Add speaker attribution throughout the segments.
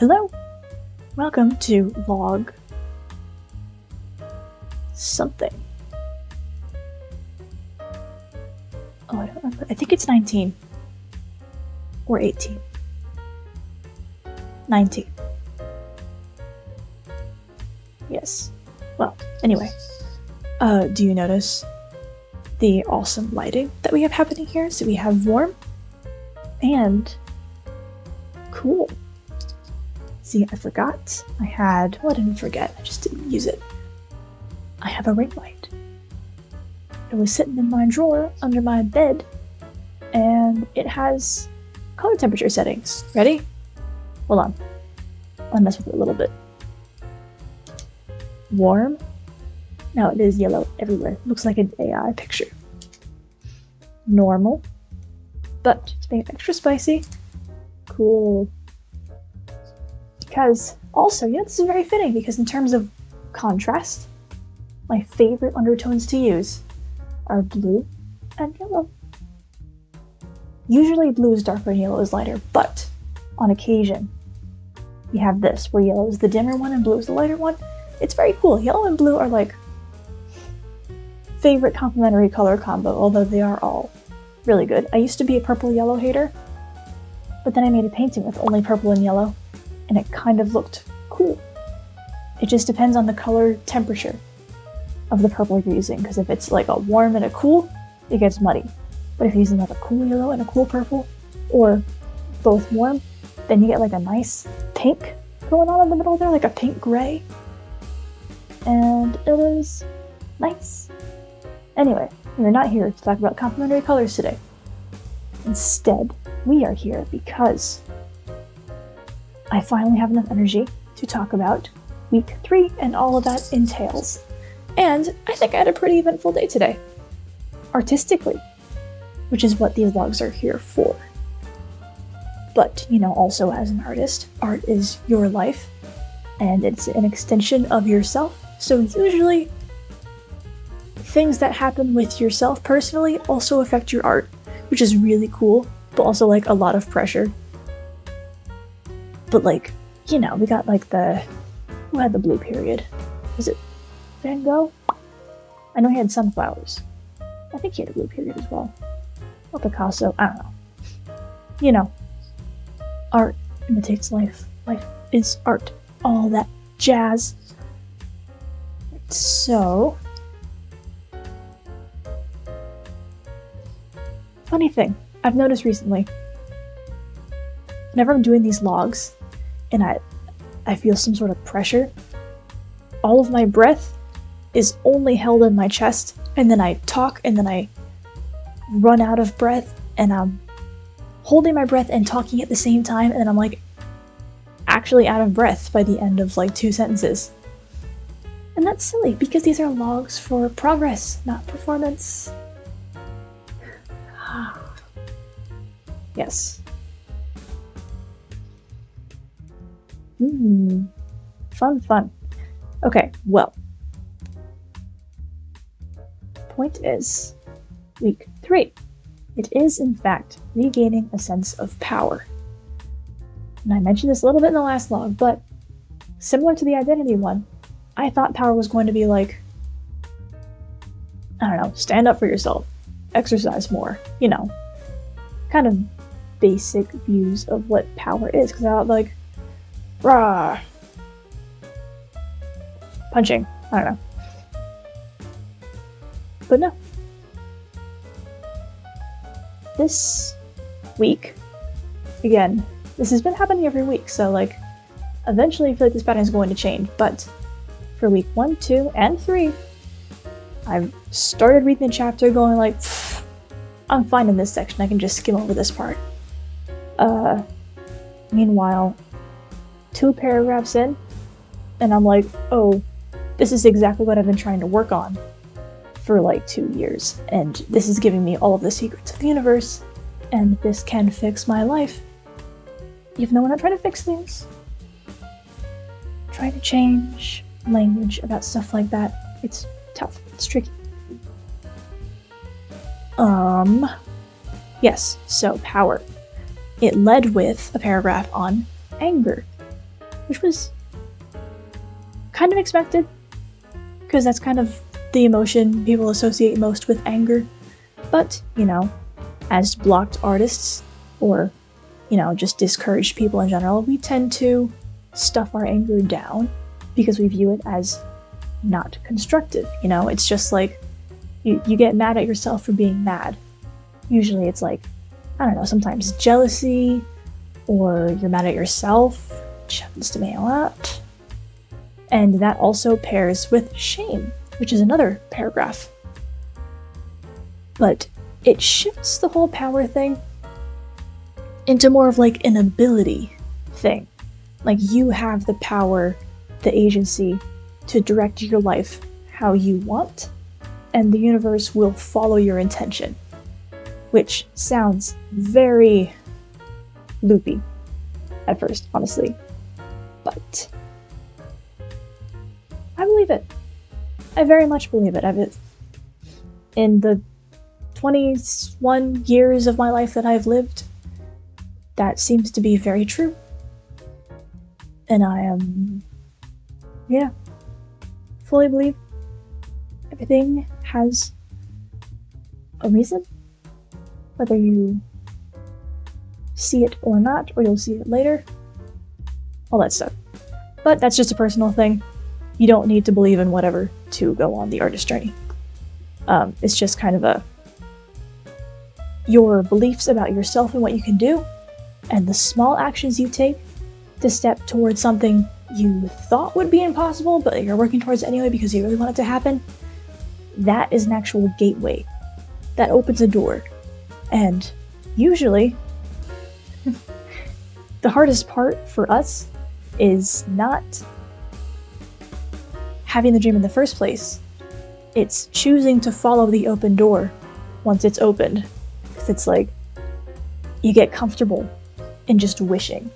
Speaker 1: Hello, welcome to log something. Oh, I don't remember. I think it's 19 or 18. 19. Yes. Well, anyway, do you notice the awesome lighting that we have happening here? So we have warm and cool. See, I forgot. I didn't forget. I just didn't use it. I have a ring light. It was sitting in my drawer under my bed, and it has color temperature settings. Ready? Hold on. I'll mess with it a little bit. Warm. Now it is yellow everywhere. Looks like an AI picture. Normal. But to make it extra spicy, cool. Because also, this is very fitting because in terms of contrast, my favorite undertones to use are blue and yellow. Usually blue is darker and yellow is lighter, but on occasion, we have this, where yellow is the dimmer one and blue is the lighter one. It's very cool. Yellow and blue are like favorite complementary color combo, although they are all really good. I used to be a purple-yellow hater, but then I made a painting with only purple and yellow, and it kind of looked cool. It just depends on the color temperature of the purple you're using, because if it's like a warm and a cool, it gets muddy. But if you're using like a cool yellow and a cool purple, or both warm, then you get like a nice pink going on in the middle there, like a pink gray. And it is nice. Anyway, we're not here to talk about complementary colors today. Instead, we are here because I finally have enough energy to talk about week 3 and all of that entails. And I think I had a pretty eventful day today. Artistically, which is what these logs are here for. But, also as an artist, art is your life, and it's an extension of yourself. So usually, things that happen with yourself personally also affect your art, which is really cool, but also like a lot of pressure. But like, we got like who had the blue period? Was it Van Gogh? I know he had sunflowers. I think he had a blue period as well. Or Picasso, I don't know. Art imitates life. Life is art. All that jazz. So, funny thing, I've noticed recently, whenever I'm doing these logs, and I feel some sort of pressure, all of my breath is only held in my chest, and then I talk, and then I run out of breath, and I'm holding my breath and talking at the same time, and then I'm like actually out of breath by the end of like 2 sentences. And that's silly, because these are logs for progress, not performance. Yes. Fun. Okay, well. Point is, week 3. It is, in fact, regaining a sense of power. And I mentioned this a little bit in the last log, but similar to the identity one, I thought power was going to be like, I don't know, stand up for yourself, exercise more, kind of basic views of what power is, because I thought like, rah, punching, I don't know. But no. This week, again, this has been happening every week, so like, eventually I feel like this pattern is going to change, but for week 1, 2, and 3, I've started reading the chapter going like, I'm fine in this section, I can just skim over this part. Meanwhile, 2 paragraphs in, and I'm like, oh, this is exactly what I've been trying to work on for like 2 years, and this is giving me all of the secrets of the universe, and this can fix my life. Even though we're not trying to fix things, trying to change language about stuff like that, it's tough, it's tricky. Yes, so power. It led with a paragraph on anger. which was kind of expected, because that's kind of the emotion people associate most with anger. But, as blocked artists, or, just discouraged people in general, we tend to stuff our anger down because we view it as not constructive. It's just like you get mad at yourself for being mad. Usually it's like, I don't know, sometimes jealousy, or you're mad at yourself, which happens to me a lot. And that also pairs with shame, which is another paragraph. But it shifts the whole power thing into more of like an ability thing. Like, you have the power, the agency to direct your life how you want, and the universe will follow your intention. Which sounds very loopy at first, honestly. But I believe it. I very much believe it. In the 21 years of my life that I've lived, that seems to be very true. And I am, fully believe everything has a reason. Whether you see it or not, or you'll see it later. All that stuff. But that's just a personal thing. You don't need to believe in whatever to go on the artist journey. It's just kind of your beliefs about yourself and what you can do, and the small actions you take to step towards something you thought would be impossible, but you're working towards it anyway because you really want it to happen. That is an actual gateway. That opens a door. And usually, the hardest part for us is not having the dream in the first place. It's choosing to follow the open door once it's opened. Because it's like, you get comfortable in just wishing.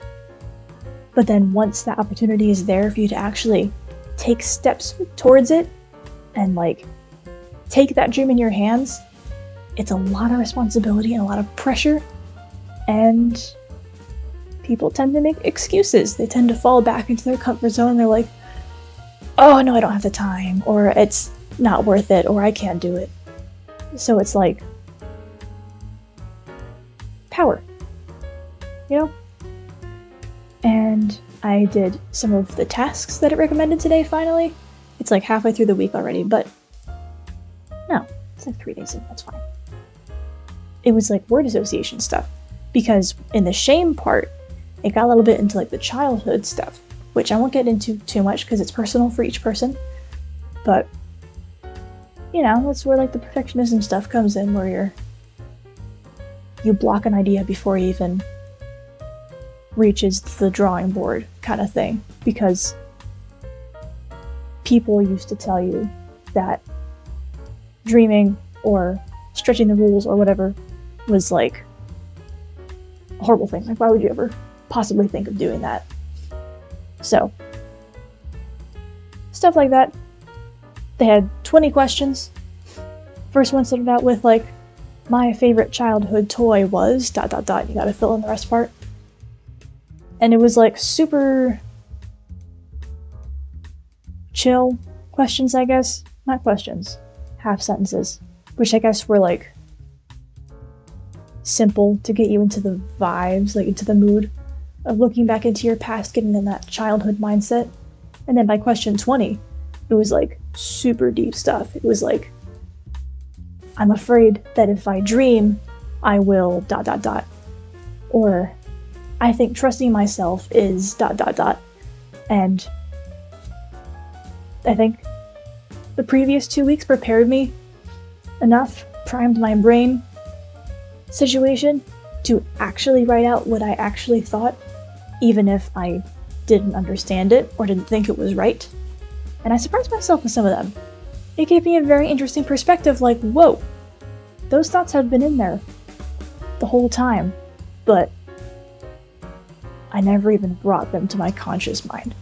Speaker 1: But then once that opportunity is there for you to actually take steps towards it, and like, take that dream in your hands, it's a lot of responsibility and a lot of pressure, and people tend to make excuses. They tend to fall back into their comfort zone, and they're like, oh no, I don't have the time, or it's not worth it, or I can't do it. So it's like, power, And I did some of the tasks that it recommended today, finally. It's like halfway through the week already, but no, it's like 3 days in, that's fine. It was like word association stuff, because in the shame part, it got a little bit into like the childhood stuff, which I won't get into too much because it's personal for each person. But, that's where like the perfectionism stuff comes in, where you block an idea before it even reaches the drawing board kind of thing, because people used to tell you that dreaming or stretching the rules or whatever was like a horrible thing. Like, why would you ever possibly think of doing that? So, stuff like that. They had 20 questions. First one started out with like, my favorite childhood toy was ... You gotta fill in the rest part. And it was like super chill questions, I guess. Not questions. Half sentences. Which I guess were like simple to get you into the vibes, like into the mood of looking back into your past, getting in that childhood mindset. And then by question 20, it was like super deep stuff. It was like, I'm afraid that if I dream, I will ... Or, I think trusting myself is ... And I think the previous 2 weeks prepared me enough, primed my brain situation to actually write out what I actually thought, even if I didn't understand it or didn't think it was right. And I surprised myself with some of them. It gave me a very interesting perspective, like, whoa, those thoughts have been in there the whole time, but I never even brought them to my conscious mind.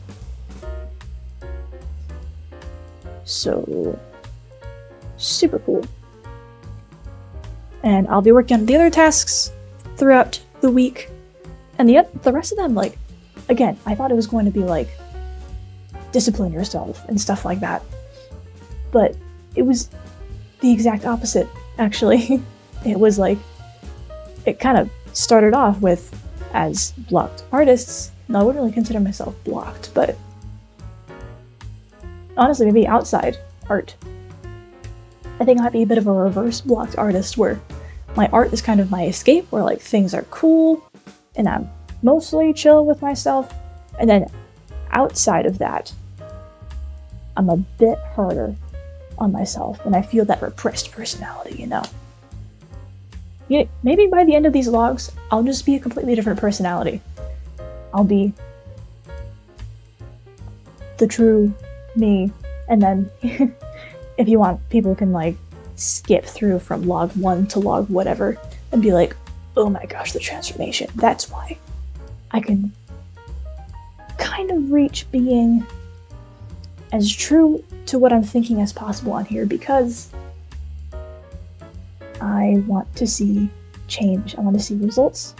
Speaker 1: So, super cool. And I'll be working on the other tasks throughout the week. And the rest of them, like, again, I thought it was going to be like, discipline yourself and stuff like that. But it was the exact opposite, actually. It was like, it kind of started off with, as blocked artists, no, I wouldn't really consider myself blocked, but honestly, maybe outside art. I think I might be a bit of a reverse blocked artist where my art is kind of my escape, where like things are cool and I'm mostly chill with myself. And then outside of that, I'm a bit harder on myself and I feel that repressed personality, you know? Maybe by the end of these logs, I'll just be a completely different personality. I'll be the true me, and then if you want, people can like skip through from log 1 to log whatever and be like, oh my gosh, the transformation. That's why I can kind of reach being as true to what I'm thinking as possible on here, because I want to see change. I want to see results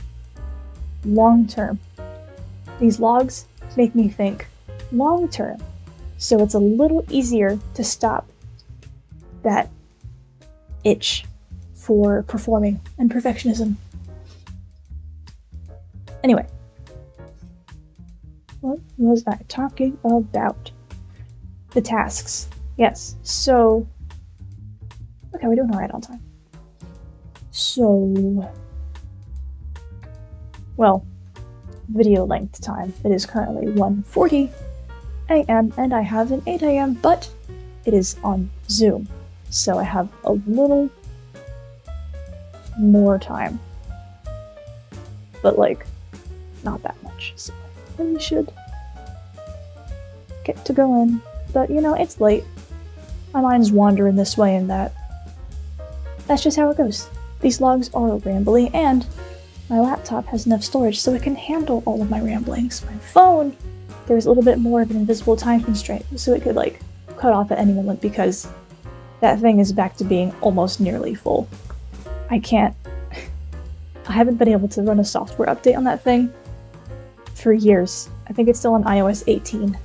Speaker 1: long term. These logs make me think long term, so it's a little easier to stop that itch for performing and perfectionism. Anyway, what was I talking about? The tasks. Yes, so okay, we're doing all right on time. So, well, video length time. It is currently 1:40 a.m. and I have an 8 a.m., but it is on Zoom, so I have a little more time, but like not that much, so I really should get to go in. But you know, it's late. My mind's wandering this way and that. That's just how it goes. These logs are rambly, and my laptop has enough storage so it can handle all of my ramblings. My phone, there's a little bit more of an invisible time constraint, so it could like cut off at any moment because that thing is back to being almost nearly full. I haven't been able to run a software update on that thing for years. I think it's still on iOS 18.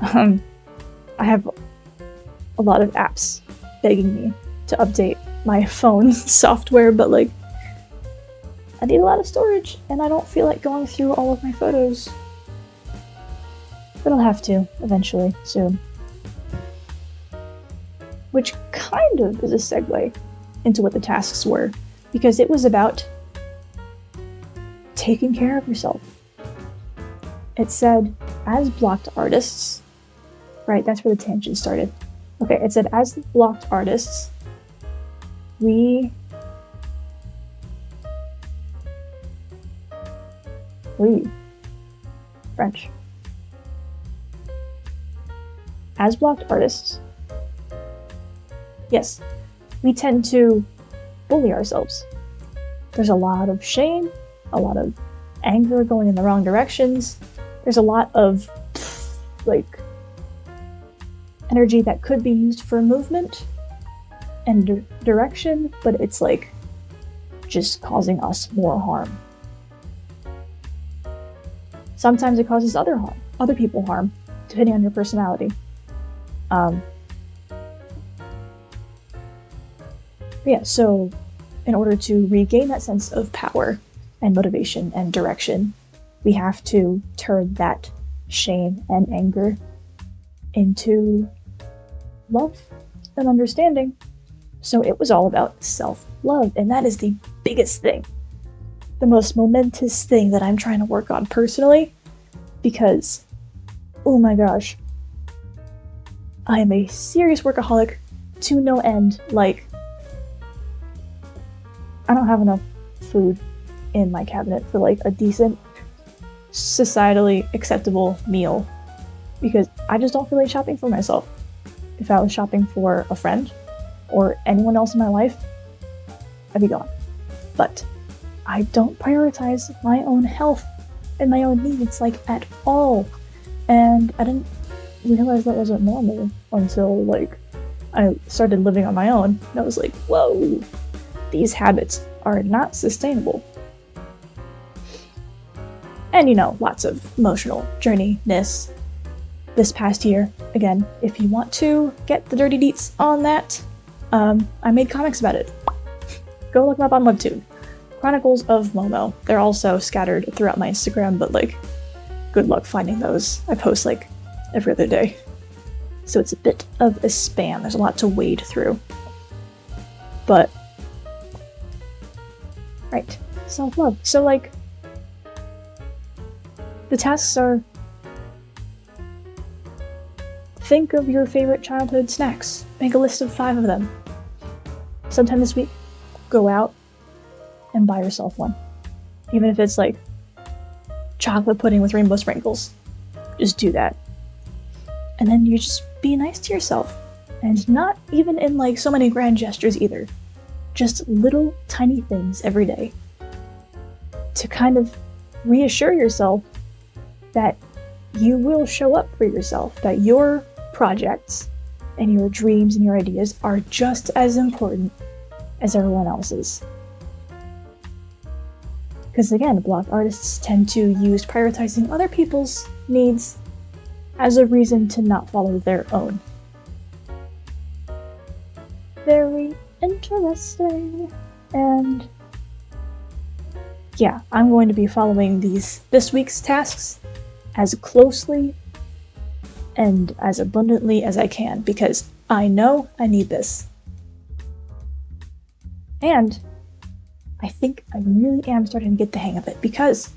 Speaker 1: I have a lot of apps begging me to update my phone's software, but like, I need a lot of storage, and I don't feel like going through all of my photos. But I'll have to, eventually, soon. Which kind of is a segue into what the tasks were, because it was about taking care of yourself. It said, as blocked artists, right, that's where the tangent started. Okay, it said, as blocked artists, we French. As blocked artists, yes, we tend to bully ourselves. There's a lot of shame, a lot of anger going in the wrong directions. There's a lot of like energy that could be used for movement and direction, but it's like just causing us more harm. Sometimes it causes other people harm, depending on your personality. Yeah, so in order to regain that sense of power and motivation and direction, we have to turn that shame and anger into love and understanding. So it was all about self-love, and that is the biggest thing, the most momentous thing that I'm trying to work on personally, because, oh my gosh, I am a serious workaholic to no end. Like, I don't have enough food in my cabinet for like a decent, societally acceptable meal, because I just don't feel like shopping for myself. If I was shopping for a friend or anyone else in my life, I'd be gone. But I don't prioritize my own health and my own needs like at all. And I didn't realize that wasn't normal until like I started living on my own. And I was like, whoa, these habits are not sustainable. And, you know, lots of emotional journey-ness this past year. Again, if you want to get the dirty deets on that, I made comics about it. Go look them up on Webtoon. Chronicles of Momo. They're also scattered throughout my Instagram, but like, good luck finding those. I post like every other day. So it's a bit of a spam. There's a lot to wade through. But, right, self-love. So like, the tasks are, think of your favorite childhood snacks. Make a list of 5 of them. Sometime this week, go out and buy yourself one. Even if it's like chocolate pudding with rainbow sprinkles. Just do that. And then you just be nice to yourself. And not even in like so many grand gestures either. Just little tiny things every day. To kind of reassure yourself that you will show up for yourself. That your projects and your dreams and your ideas are just as important as everyone else's. Because again, block artists tend to use prioritizing other people's needs as a reason to not follow their own. Very interesting. And yeah, I'm going to be following this week's tasks as closely and as abundantly as I can, because I know I need this. And I think I really am starting to get the hang of it, because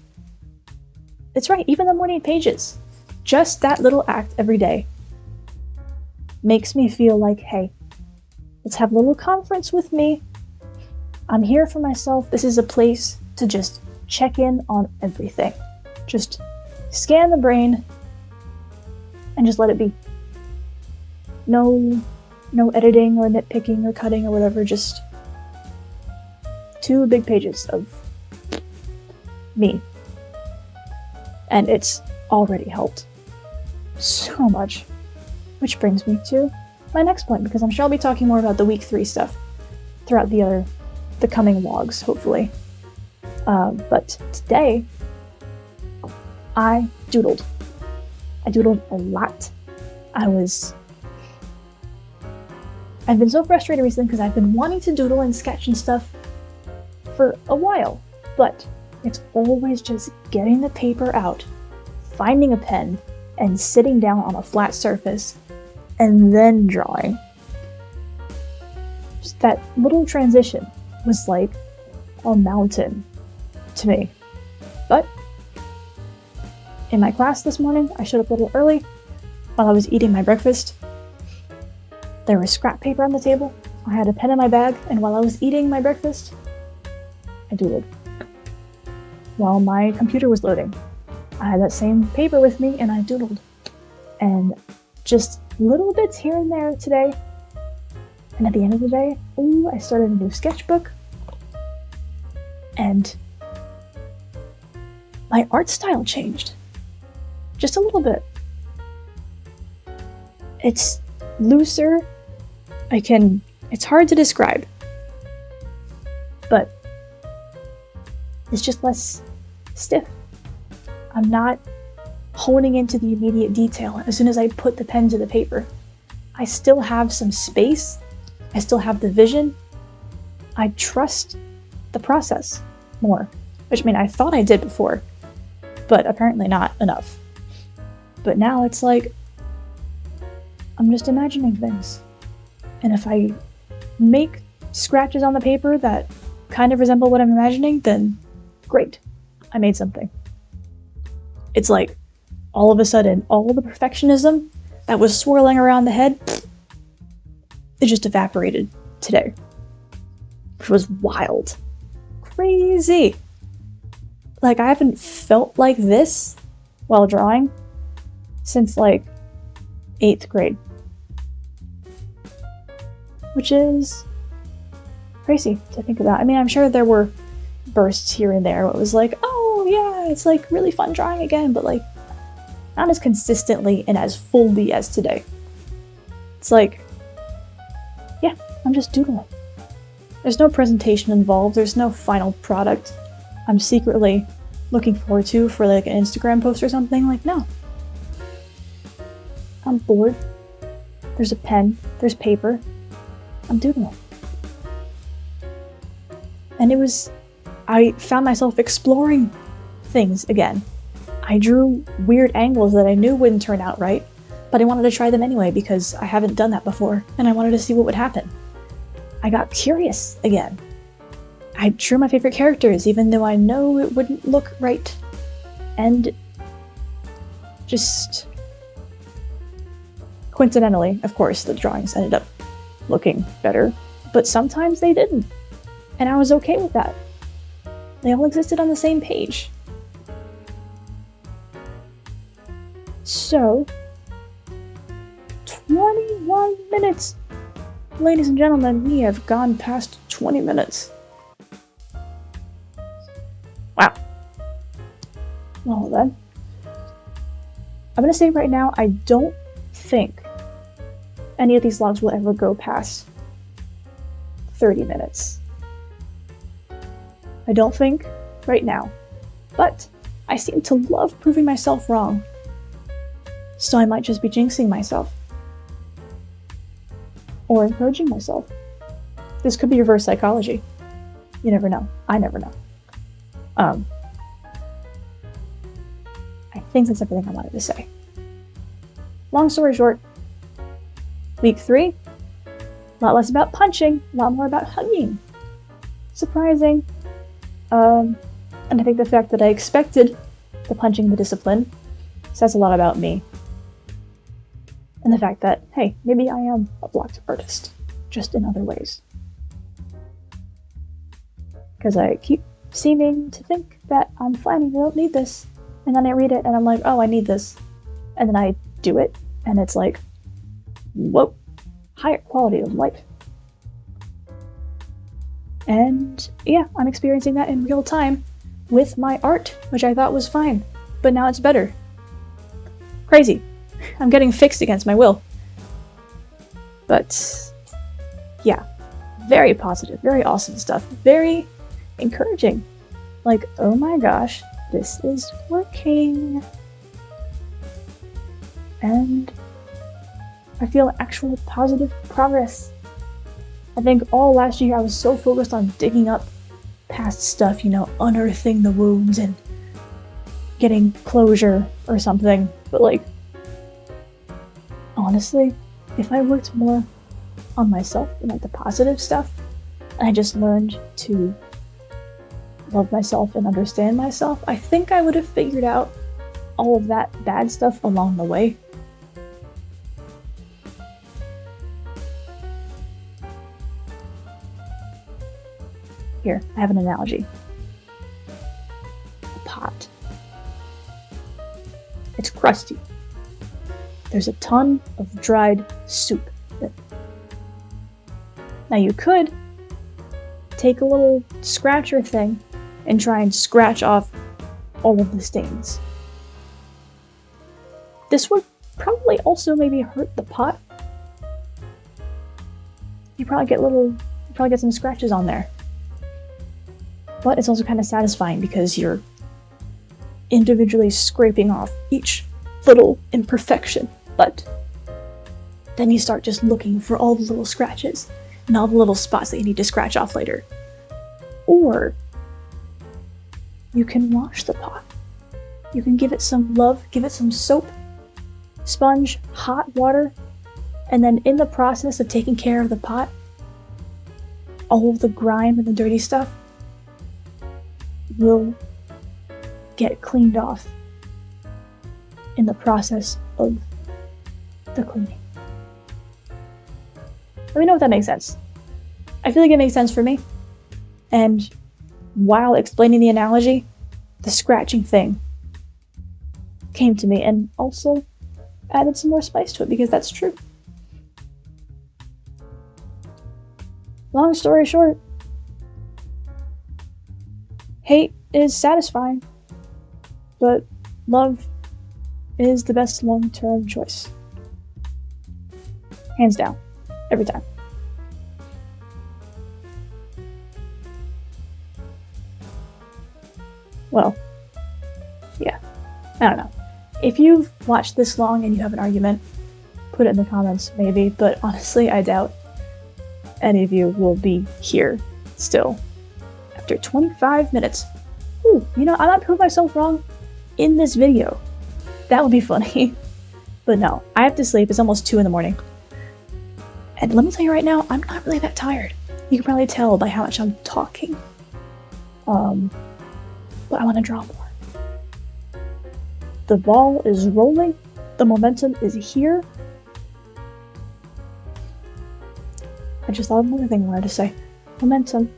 Speaker 1: it's right, even the morning pages, just that little act every day makes me feel like, hey, let's have a little conference with me. I'm here for myself. This is a place to just check in on everything. Just scan the brain and just let it be. No editing or nitpicking or cutting or whatever, just 2 big pages of me. And it's already helped so much. Which brings me to my next point, because I'm sure I'll be talking more about the week 3 stuff throughout the coming vlogs, hopefully. But today, I doodled. I doodled a lot. I've been so frustrated recently because I've been wanting to doodle and sketch and stuff for a while, but it's always just getting the paper out, finding a pen, and sitting down on a flat surface, and then drawing. Just that little transition was like a mountain to me. But in my class this morning, I showed up a little early while I was eating my breakfast. There was scrap paper on the table. I had a pen in my bag, and while I was eating my breakfast, I doodled. While my computer was loading, I had that same paper with me and I doodled. And just little bits here and there today. And at the end of the day, I started a new sketchbook. And my art style changed. Just a little bit. It's looser. It's hard to describe. But it's just less stiff. I'm not honing into the immediate detail as soon as I put the pen to the paper. I still have some space. I still have the vision. I trust the process more. Which, I mean, I thought I did before, but apparently not enough. But now it's like, I'm just imagining things. And if I make scratches on the paper that kind of resemble what I'm imagining, then great, I made something. It's like, all of a sudden, all the perfectionism that was swirling around the head, it just evaporated today. Which was wild. Crazy. Like, I haven't felt like this while drawing since like 8th grade. Which is crazy to think about. I mean, I'm sure there were bursts here and there. It was like, oh yeah, it's like really fun drawing again, but like not as consistently and as fully as today. It's like, yeah, I'm just doodling. There's no presentation involved. There's no final product. I'm secretly looking forward to for like an Instagram post or something. Like, no. I'm bored. There's a pen. There's paper. I'm doodling. And I found myself exploring things again. I drew weird angles that I knew wouldn't turn out right, but I wanted to try them anyway because I haven't done that before, and I wanted to see what would happen. I got curious again. I drew my favorite characters, even though I know it wouldn't look right. And just coincidentally, of course, the drawings ended up looking better, but sometimes they didn't. And I was okay with that. They all existed on the same page. So, 21 minutes! Ladies and gentlemen, we have gone past 20 minutes. Wow. Well then. I'm gonna say right now, I don't think any of these vlogs will ever go past 30 minutes. I don't think right now. But I seem to love proving myself wrong. So I might just be jinxing myself. Or encouraging myself. This could be reverse psychology. You never know. I never know. I think that's everything I wanted to say. Long story short, week 3, a lot less about punching, a lot more about hugging. Surprising. And I think the fact that I expected the punching the discipline says a lot about me. And the fact that, hey, maybe I am a blocked artist, just in other ways. Because I keep seeming to think that I'm fine and I don't need this. And then I read it and I'm like, oh, I need this. And then I do it and it's like, whoa, higher quality of life. And yeah, I'm experiencing that in real time with my art, which I thought was fine, but now it's better. Crazy. I'm getting fixed against my will. But yeah, very positive, very awesome stuff, very encouraging. Like, oh my gosh, this is working. And I feel actual positive progress. I think all last year I was so focused on digging up past stuff, unearthing the wounds and getting closure or something. But like, honestly, if I worked more on myself and like the positive stuff, and I just learned to love myself and understand myself, I think I would have figured out all of that bad stuff along the way. Here, I have an analogy. A pot. It's crusty. There's a ton of dried soup in it. Now you could take a little scratcher thing and try and scratch off all of the stains. This would probably also maybe hurt the pot. You probably get some scratches on there. But it's also kind of satisfying because you're individually scraping off each little imperfection. But then you start just looking for all the little scratches and all the little spots that you need to scratch off later. Or you can wash the pot. You can give it some love, give it some soap, sponge, hot water, and then in the process of taking care of the pot, all of the grime and the dirty stuff will get cleaned off in the process of the cleaning. Let me know if that makes sense. I feel like it makes sense for me. And while explaining the analogy, the scratching thing came to me and also added some more spice to it because that's true. Long story short, hate is satisfying, but love is the best long-term choice. Hands down. Every time. Well, Yeah, I don't know. If you've watched this long and you have an argument, put it in the comments maybe, but honestly I doubt any of you will be here still after 25 minutes. Ooh, you know, I might prove myself wrong in this video. That would be funny. But no, I have to sleep. It's almost 2 in the morning. And let me tell you right now, I'm not really that tired. You can probably tell by how much I'm talking. But I want to draw more. The ball is rolling. The momentum is here. I just thought of another thing I wanted to say. Momentum.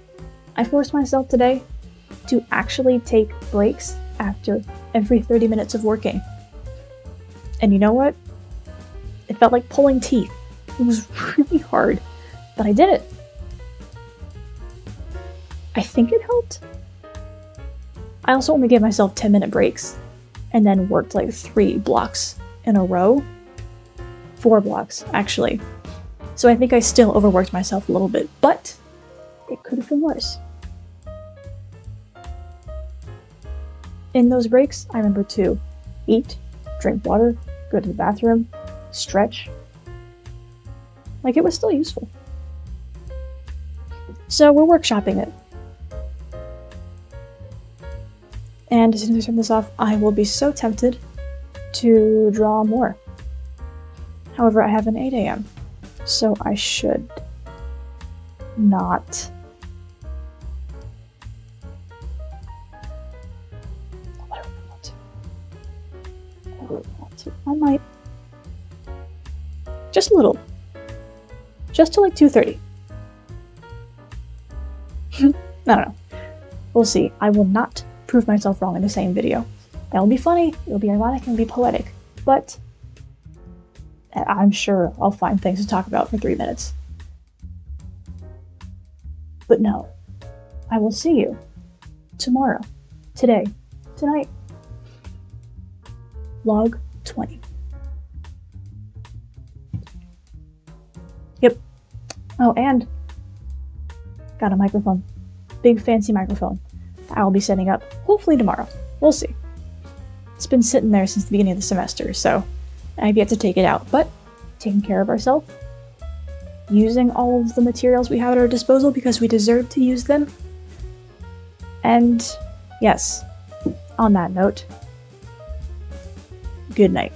Speaker 1: I forced myself today to actually take breaks after every 30 minutes of working. And you know what? It felt like pulling teeth. It was really hard, but I did it. I think it helped. I also only gave myself 10-minute breaks and then worked like 3 blocks in a row. 4 blocks, actually. So I think I still overworked myself a little bit, but it could have been worse. In those breaks, I remember to eat, drink water, go to the bathroom, stretch. Like, it was still useful. So we're workshopping it. And as soon as I turn this off, I will be so tempted to draw more. However, I have an 8 a.m., so I should not. I don't want to. I might. Just a little. Just till like 2:30. I don't know. We'll see. I will not prove myself wrong in the same video. That will be funny, it'll be ironic, and be poetic. But I'm sure I'll find things to talk about for 3 minutes. But no, I will see you tomorrow, today, tonight. Log 20. Yep. Oh, and got a microphone. Big fancy microphone. I'll be setting up hopefully tomorrow. We'll see. It's been sitting there since the beginning of the semester, so I've yet to take it out, but taking care of ourselves, using all of the materials we have at our disposal because we deserve to use them. And yes, on that note, good night.